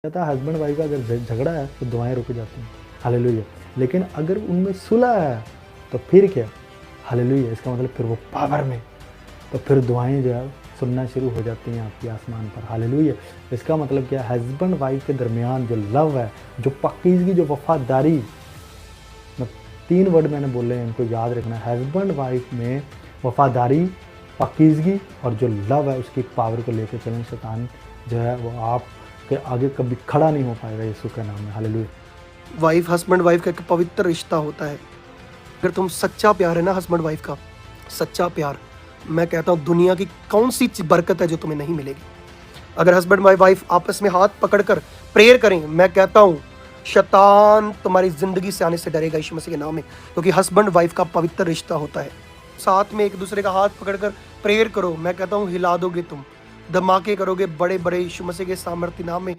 कहता है husband wife का अगर झगड़ा है तो दुआएं रुक जाती हैं, हालेलुया। लेकिन अगर उनमें सुलह है तो फिर क्या, हालेलुया। इसका मतलब फिर वो पावर में, तो फिर दुआएं जो है सुनना शुरू हो जाती हैं आपकी आसमान पर, हालेलुया। इसका मतलब क्या है, हस्बैंड वाइफ के दरमियान जो लव है, जो पाकीज़गी, जो वफादारी, मैं 3 वर्ड मैंने बोले हैं, इनको याद रखना है। हस्बैंड वाइफ में वफादारी, पाकीज़गी और जो लव है, उसकी पावर को लेकर चलें। शैतान जो है वो आपके आगे कभी खड़ा नहीं हो पाएगा यीशु के नाम में, हालेलुया। वाइफ हस्बैंड वाइफ का एक पवित्र रिश्ता होता है। अगर तुम सच्चा प्यार है ना हस्बैंड वाइफ का, सच्चा प्यार, मैं कहता हूँ दुनिया की कौन सी बरकत है जो तुम्हें नहीं मिलेगी। अगर हस्बैंड वाइफ आपस में हाथ पकड़कर प्रेयर करें, मैं कहता हूँ शैतान तुम्हारी जिंदगी से आने से डरेगा यीशु मसीह के नाम में, क्योंकि हस्बैंड वाइफ का पवित्र रिश्ता होता है। साथ में एक दूसरे का हाथ पकड़कर प्रेयर करो, मैं कहता हूँ हिला दोगे तुम, धमाके करोगे बड़े बड़े यीशु मसीह के सामर्थ्य नाम में।